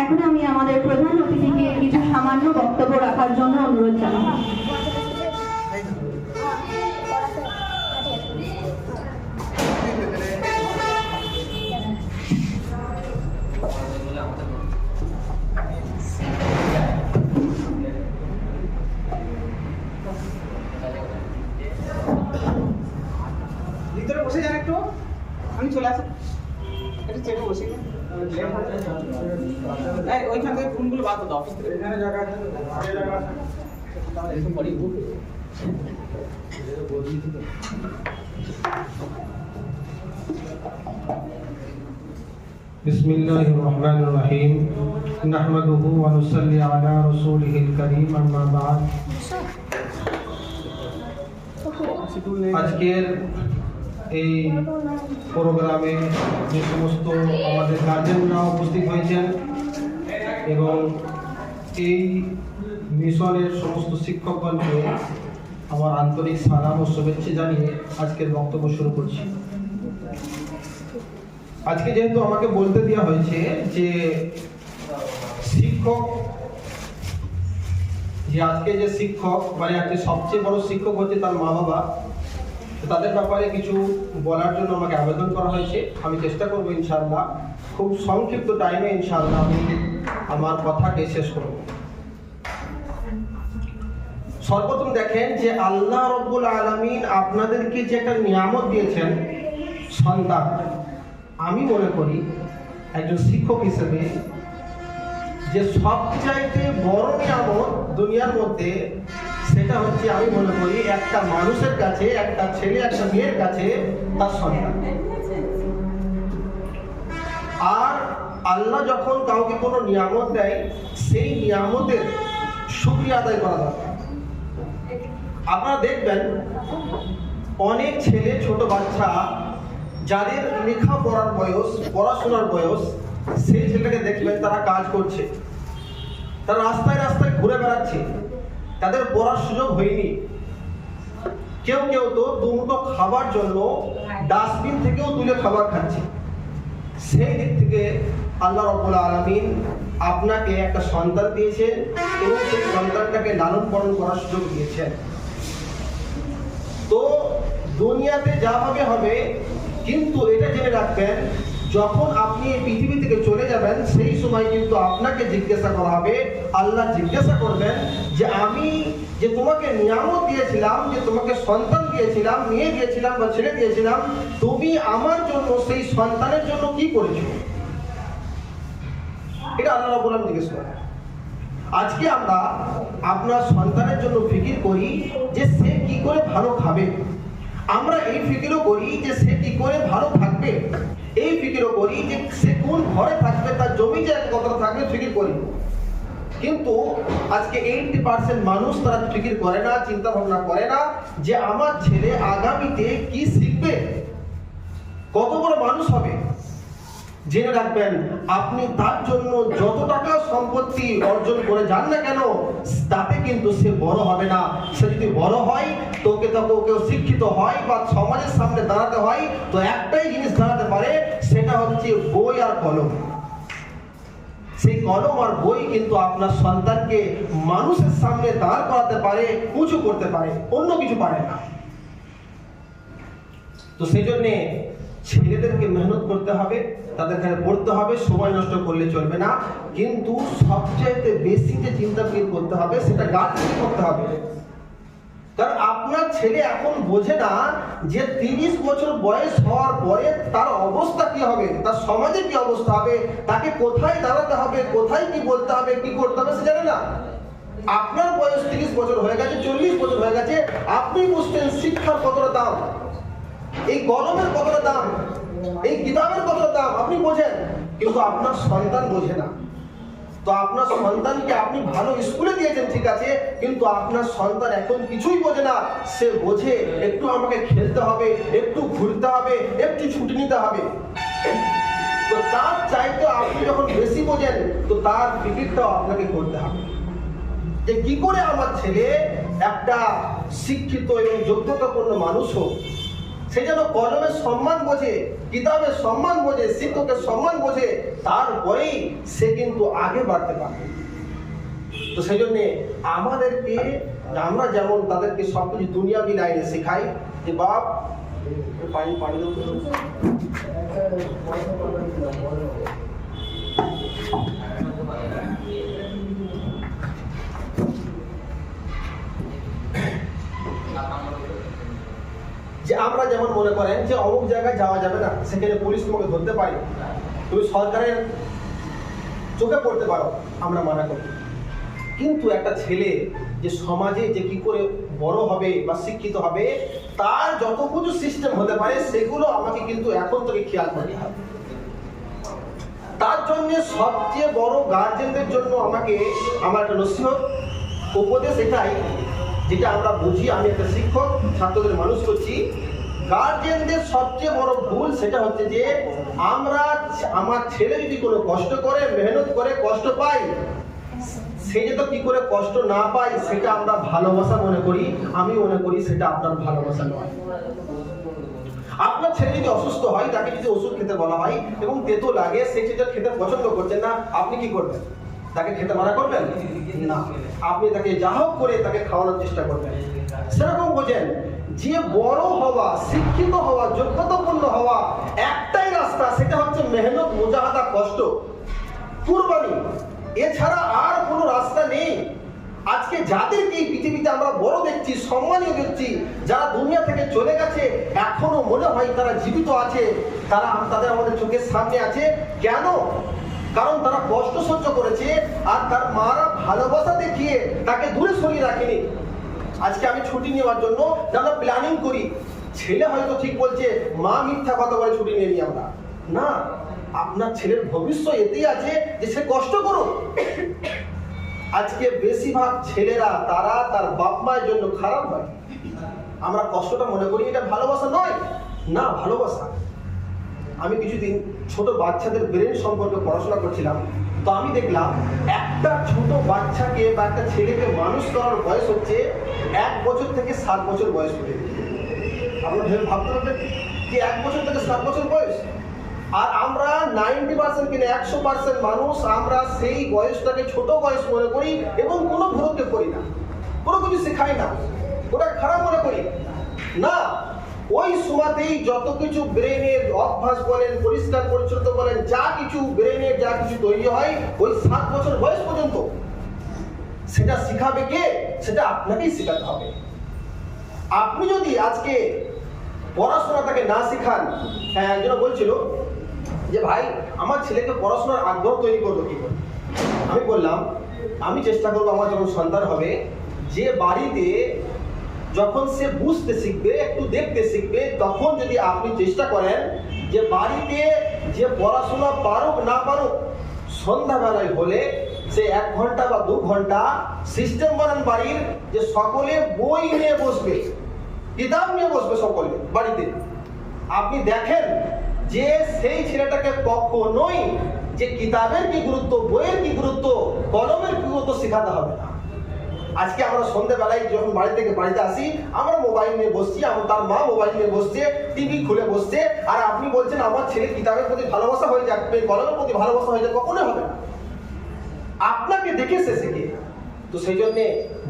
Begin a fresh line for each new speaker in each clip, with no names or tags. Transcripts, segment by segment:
এখন আমি আমাদের প্রধান অতিথিকে কিছু সামান্য বক্তব্য রাখার জন্য অনুরোধ জানাই।
ভিতরে বসে যান একটু, আমি চলে আসি একটু চেপে বসে ওইখান থেকে ফোনগুলো বাদ দাও। এখানে জায়গা আছে, জায়গা আছে একটু পরে
बिस्मिल्लाहिर रहमानिर रहीम नहमदुहु व नुसल्ली अला रसूलिहिल करीम अम्मा बाद। আজকের এই প্রোগ্রামে যে সমস্ত আমাদের গার্জেনরা উপস্থিত হয়েছেন এবং এই মিশনের সমস্ত শিক্ষকগণকে আমার আন্তরিক সালাম ও শুভেচ্ছা জানিয়ে আজকের বক্তব্য শুরু করছি। আজকে যেহেতু আমাকে বলতে দেওয়া হয়েছে যে শিক্ষক, যে আজকে যে শিক্ষক মানে আজকে সবচেয়ে বড় শিক্ষক হচ্ছে তার মা বাবা, তাদের ব্যাপারে কিছু বলার জন্য আমাকে আবেদন করা হয়েছে। আমি চেষ্টা করবো ইনশাআল্লাহ খুব সংক্ষিপ্ত টাইমে ইনশাআল্লাহ আমি আমার কথাকে শেষ করব। সর্বপ্রথম দেখেন যে আল্লাহ রব্বুল আলামিন আপনাদেরকে যে একটা নিয়ামত দিয়েছেন সন্তান, আমি মনে করি একজন শিক্ষক হিসেবে যে সবচাইতে বড় নিয়ামত দুনিয়ার মধ্যে সেটা হচ্ছে আমি মনে করি একটা মানুষের কাছে, একটা ছেলে একটা মেয়ের কাছে তার সন্তান। আর আল্লাহ যখন কাউকে কোনো নিয়ামত দেয় সেই নিয়ামতের শুকরিয়া আদায় করা দরকার। আপনারা দেখবেন অনেক ছেলে ছোট বাচ্চা যাদের লেখাপড়ার বয়স, পড়াশোনার বয়স, সেই ছেলেটাকে দেখবেন তারা কাজ করছে, তারা রাস্তায় রাস্তায় ঘুরে বেড়াচ্ছে, তাদের পড়ার সুযোগ হয়নি। কেউ কেউ তো দুমুঠো খাবার জন্য ডাস্টবিন থেকেও তুলে খাবার খাচ্ছে। সেই দিক থেকে আল্লাহ রাব্বুল আলামিন আপনাকে একটা সন্তান দিয়েছেন এবং সেই সন্তানটাকে লালন পালন করার সুযোগ দিয়েছেন। তো দুনিয়াতে যা হবে হবে, কিন্তু এটা জেনে রাখবেন যখন আপনি এই পৃথিবী থেকে চলে যাবেন সেই সময় কিন্তু আপনাকে জিজ্ঞাসা করা হবে, আল্লাহ জিজ্ঞাসা করবেন যে আমি যে তোমাকে নিয়ামত দিয়েছিলাম, যে তোমাকে সন্তান দিয়েছিলাম, মেয়ে দিয়েছিলাম বা ছেলে দিয়েছিলাম, তুমি আমার জন্য সেই সন্তানের জন্য কি করেছো? এটা আল্লাহ রাব্বুল আলামিন জিজ্ঞেস করেন। আজকে আমরা আপনার সন্তানের জন্য ফিকির করি যে সে কি করে ভালো খাবে, আমরা এই ফিকিরও করি যে সে কি করে ভালো থাকবে, এই ফিকিরও করি যে সে কোন ঘরে থাকবে, তার জমি জায়গা কতটা থাকবে ফিকির করি। কিন্তু আজকে 80% মানুষ তারা ফিকির করে না, চিন্তা ভাবনা করে না যে আমার ছেলে আগামীতে কি শিখবে, কত বড় মানুষ হবে। জেনে রাখবেন আপনি তার জন্য যত টাকা সম্পত্তি অর্জন করে যান না কেন, তাতে কিন্তু সে বড় হবে না। সে যদি বড় হয় তোকে কেউ শিক্ষিত হয় বা সমাজের সামনে দাঁড়াতে হয়, তো একটাই জিনিস দাঁড়াতে পারে, সেটা হচ্ছে বই আর কলম। সেই কলম আর বই কিন্তু আপনার সন্তানকে মানুষের সামনে দাঁড় করাতে পারে, উঁচু করতে পারে, অন্য কিছু পারে না। তো সেই জন্যে ছেলেদেরকে মেহনত করতে হবে, তাদের কাছে পড়তে হবে, সময় নষ্ট করলে চলবে না। কিন্তু সবচাইতে বেশি যে চিন্তা করতে হবে সেটা গার্জেন করতে হবে। কারণ আপনার ছেলে এখন বোঝে না যে 30 বছর বয়স হওয়ার পরে তার অবস্থা কি হবে, তার সমাজে কি অবস্থা হবে, তাকে কোথায় দাঁড়াতে হবে, কোথায় কি বলতে হবে, কি করতে হবে সে জানে না। আপনার বয়স 30 বছর হয়ে গেছে, 40 বছর হয়ে গেছে, আপনি বুঝতেন শিক্ষার কতটা দাম, এই কলমের কতটা দাম, এই কিতাবের কতটা দাম আপনি বোঝেন, কিন্তু আপনার সন্তান বোঝে না। তো আপনার সন্তানকে আপনি ভালো স্কুলে দিয়েছেন ঠিক আছে, কিন্তু আপনার সন্তান এখন কিছুই বোঝে না। সে বোঝে একটু আমাকে খেলতে হবে, একটু ঘুরতে হবে, একটু ছুটি নিতে হবে। তো তার চাইতে আপনি যখন বেশি বোঝেন, তো তার ফিকিরটাও আপনাকে করতে হবে যে কি করে আমার ছেলে একটা শিক্ষিত এবং যোগ্যতাপূর্ণ মানুষ হোক। সে যেন কলমের সম্মান বোঝে, কিতাবের সম্মান বোঝে, শিক্ষকের সম্মান বোঝে, তারপরেই সে কিন্তু আগে বাড়তে পারে। তো সেই জন্যে আমাদেরকে, আমরা যেমন তাদেরকে সবকিছু দুনিয়াবি লাইনে শেখাই যে বাপ পানি পানি দাও তো। যে আমরা যেমন মনে করেন যে অমুক জায়গায় যাওয়া যাবে না, সেখানে পুলিশ তোমাকে ধরতে পারে, তুমি সরকারের চোখে পড়তে পারো, আমরা মানা করি। কিন্তু একটা ছেলে যে সমাজে যে কি করে বড় হবে বা শিক্ষিত হবে, তার যত কিছু সিস্টেম হতে পারে সেগুলো আমাকে কিন্তু এখন থেকে খেয়াল করতে হবে। তার জন্য সবচেয়ে বড় গার্জেনদের জন্য আমাকে আমার একটা নসিহত উপদেশ এটাই, যেটা আমরা বুঝি, আমি একটা শিক্ষক, ছাত্রদের মানুষ করছি। গার্জেনদের সবচেয়ে বড় ভুল সেটা হচ্ছে যে আমার ছেলে যদি কোনো কষ্ট করে, মেহনত করে, কষ্ট পায়, সে যে তো কি করে কষ্ট না পায় সেটা আমরা ভালোবাসা মনে করি। আমি মনে করি সেটা আপনার ভালোবাসা নয়। আপনার ছেলে যদি অসুস্থ হয়, তাকে যদি ওষুধ খেতে বলা হয় এবং তেতো লাগে, সে সেটা খেতে পছন্দ করছেন না, আপনি কি করবেন? তাকে খেতে মানা করবেন না, আপনি তাকে যা হোক করে তাকে খাওয়ানোর চেষ্টা করবেন। সেরকম বোঝেন যে বড় হওয়া, শিক্ষিত হওয়া, যোগ্যতাপূর্ণ হওয়া একটাই রাস্তা, সেটা হচ্ছে মেহনত, মুজাহাদা, কষ্ট, কুরবানি, এছাড়া আর কোনো রাস্তা নেই। আজকে যাদেরকে এই পৃথিবীতে আমরা বড় দেখছি, সম্মানীয় দেখছি, যারা দুনিয়া থেকে চলে গেছে, এখনো মনে হয় তারা জীবিত আছে, তাদের আমাদের চোখের সামনে আছে। কেন? কারণ তারা কষ্ট সহ্য করেছে, আর তার মারা ভালোবাসা দেখিয়ে তাকে দূরে সরিয়ে রাখেনি। আজকে আমি ছুটি নেওয়ার জন্য আমরা প্ল্যানিং করি, ছেলে হয়তো ঠিক বলছে, মা মিথ্যা কথা বলে ছুটি নিয়ে নিই আমরা। না, আপনার ছেলের ভবিষ্যৎ এতেই আছে যে সে কষ্ট করুক। আজকে বেশিরভাগ ছেলেরা তারা তার বাপ মায়ের জন্য খারাপ হয়। আমরা কষ্টটা মনে করি এটা ভালোবাসা নয়। না, ভালোবাসা। আমি কিছুদিন ছোট বাচ্চাদের ব্রেন সম্পর্কে পড়াশোনা করছিলাম, তো আমি দেখলাম একটা ছোট বাচ্চাকে বা একটা ছেলেকে মানুষ করার বয়স হচ্ছে 1 বছর থেকে 7 বছর বয়স পর্যন্ত। আপনারা ভেবে ভাবতে পারবেন যে 1 বছর থেকে 7 বছর বয়স, আর আমরা 90% কিনা 100% মানুষ আমরা সেই বয়সটাকে ছোট বয়স মনে করি এবং কোনো ভুলকে করি না, কোনো কিছু শেখাই না, ওটা খারাপ মনে করি না। ওই সময়তেই যত কিছু ব্রেনের অভ্যাস বলেন, পরিষ্কার পরিচ্ছন্ন বলেন, যা কিছু ব্রেনের যা কিছু তৈরি হয় ওই 7 বছর বয়স পর্যন্ত, সেটা শিখাবে কে? সেটা আপনাকেই শেখাতে হবে। আপনি যদি আজকে পড়াশোনাটাকে না শেখান, হ্যাঁ, একজন বলছিল যে ভাই আমার ছেলেকে পড়াশোনার আগ্রহ তৈরি করবো কি করে? আমি বললাম আমি চেষ্টা করবো আমার যখন সন্তান হবে, যে বাড়িতে যখন সে বুঝতে শিখবে, একটু দেখতে শিখবে, তখন যদি আপনি চেষ্টা করেন যে বাড়িতে যে পড়াশোনা পারুক না পারুক, সন্ধ্যাবেলায় হলে সে 1 ঘন্টা বা 2 ঘন্টা সিস্টেম বানান বাড়ির, যে সকলে বই নিয়ে বসবে, কিতাব নিয়ে বসবে সকলে বাড়িতে। আপনি দেখেন যে সেই ছেলেটাকে কখনোই যে কিতাবের কি গুরুত্ব, বইয়ের কি গুরুত্ব, কলমের কি গুরুত্ব শেখাতে হবে না। আজকে আমরা সন্ধ্যাবেলায় যখন বাড়ি থেকে বাড়িতে আসি, আমরা মোবাইল নিয়ে বসছি, তার মা মোবাইল নিয়ে বসছে, টিভি খুলে বসছে, আর আপনি বলছেন আমার ছেলে কিতাবের প্রতি ভালোবাসা হয়ে যাবে, কলমের প্রতি ভালোবাসা হয়ে যাবে, কখনোই হবে না। আপনাকে দেখে সে শেখে। তো সেই জন্যে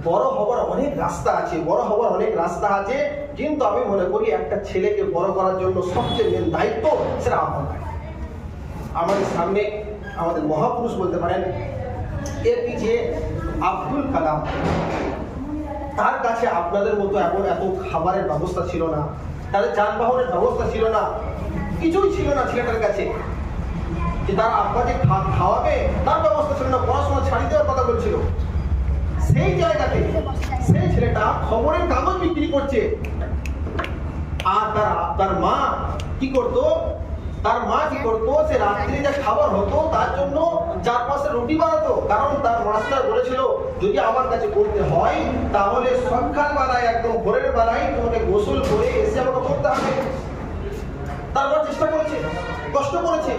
বড় হবার অনেক রাস্তা আছে, বড় হবার অনেক রাস্তা আছে, কিন্তু আমি মনে করি একটা ছেলেকে বড় করার জন্য সবচেয়ে মেন দায়িত্ব সেটা আপনার। আমাদের সামনে আমাদের মহাপুরুষ বলতে পারেন এপিজে আব্দুল কালাম, তার কাছে আপনাদের মতো এমন এত খাবারের ব্যবস্থা ছিল না, তাদের যানবাহনের ব্যবস্থা ছিল না, কিছুই ছিল না ছেলেটার কাছে, যে তার আব্বাকে খাওয়াবে তার ব্যবস্থা ছিল না, পড়াশোনা ছাড়িয়ে দেওয়ার কথা বলছিল। সেই জায়গাতে সেই ছেলেটা খবরের কাগজ বিক্রি করছে, আর তার মা কি করতো? তার মা কি করতো? সে রাত্রি যে খাবার হতো তার জন্য 4-5 রুটি বানাতো, কারণ তার মাস্টার বলেছিল যদি আমার কাছে করতে হয় তাহলে সকালবেলায় একদম ভোরের বেলায় তোমাকে গোসল করে এসে আমাকে করতে হবে। তার মা চেষ্টা করেছে, কষ্ট করেছে,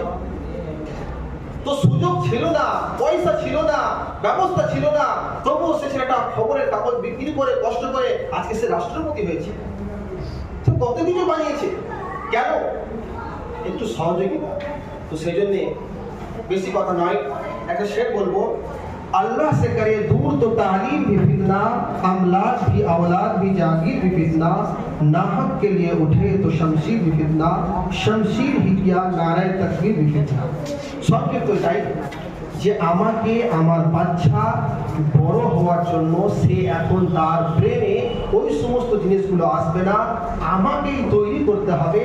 তো সুযোগ ছিল না, পয়সা ছিল না, ব্যবস্থা ছিল না, তবুও সে ছেলেটা খবরের কাগজ বিক্রি করে কষ্ট করে আজকে সে রাষ্ট্রপতি হয়েছে। কত কিছু বানিয়েছে, কেন? একটু সহযোগিতা। তো সেই জন্যে বেশি কথা নয়, একটা শের বলবো, अल्लाह से करे दूर तो तालीम भी फितना, अमलाक भी औलाद भी जागीर भी फितना, नाहक के लिए उठे तो शमशीर भी फितना, शमशीर ही किया नारे तकबीर भी फितना। सब के तो এটাই যে আমাকে আমার বাচ্চা বড় হওয়ার জন্য সে এখন তার ব্রেনে ওই সমস্ত জিনিসগুলো আসবে না, আমাকেই তৈরি করতে হবে,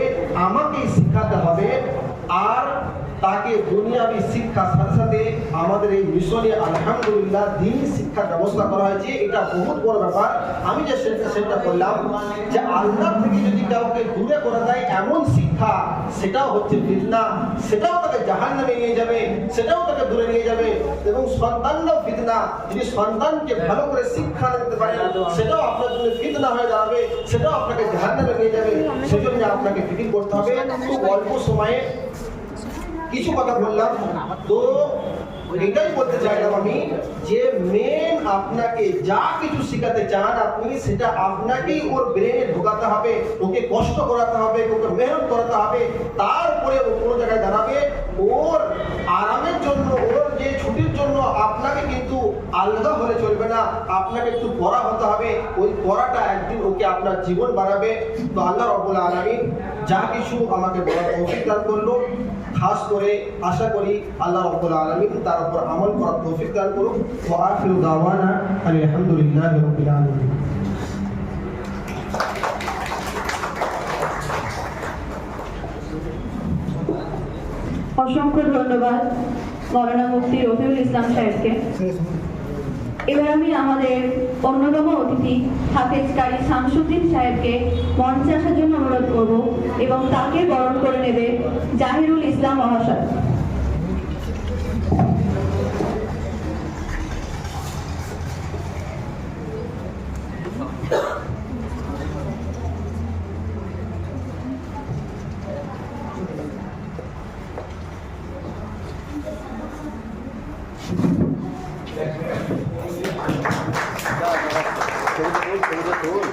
আমাকেই শেখাতে হবে। আর তাকে দুনিয়াবি শিক্ষার সাথে সাথে আমাদের এই মিশনে আলহামদুলিল্লাহ দ্বীনি শিক্ষার ব্যবস্থা করা হয়েছে। এটা বহুত বড় ব্যাপার। আমি যে সেটা বললাম যে আল্লাহ থেকে যদি কাউকে দূরে করে দেয় এমন শিক্ষা, সেটাও হচ্ছে ফিতনা, সেটাও তাকে জাহান্নামে নিয়ে যাবে, সেটাও তাকে দূরে নিয়ে যাবে। এবং সন্তানরাও ফিতনা, যদি সন্তানকে ভালো করে শিক্ষা দিতে পারেন সেটাও আপনার জন্য ফিতনা হয়ে দাঁড়াবে, সেটাও আপনাকে জাহান্নামে নিয়ে যাবে। সেজন্য আপনাকে ফিকির করতে হবে। খুব অল্প সময়ে কিছু কথা বললাম, তো এটাই বলতে চাইলাম আমি যে মেন আপনাকে যা কিছু শেখাতে চান আপনি, সেটা আপনাকেই ওর ব্রেনে ঢোকাতে হবে, ওকে কষ্ট করাতে হবে, ওকে মেহনত করাতে হবে, তারপরে ও কোনো জায়গায় দাঁড়াবে। ওর আরামের জন্য, ওর যে ছুটির জন্য আপনাকে কিন্তু আলাদা হলে চলবে না, আপনাকে একটু পড়া হতে হবে। ওই পড়াটা একদিন ওকে আপনার জীবন বাড়াবে। তো আল্লাহ রাব্বুল আলামিন যা কিছু আমাকে বলার তৌফিক দান করলো, খাস করে আশা করি আল্লাহ রাব্বুল আলামিন তার উপর আমল করার তৌফিক দান করুন। ওয়া আখিরু দাওয়ানা আলহামদুলিল্লাহি রাব্বিল আলামিন।
অসংখ্য ধন্যবাদ মৌলানা মুফতি রফিউল ইসলাম সাহেবকে। এবার আমি আমাদের অন্যতম অতিথি হাফেজ কারি শামসুদ্দিন সাহেবকে মঞ্চে আসার জন্য অনুরোধ করব এবং তাকে বরণ করে নেবে জাহিরুল ইসলাম মহাশয়।
তোর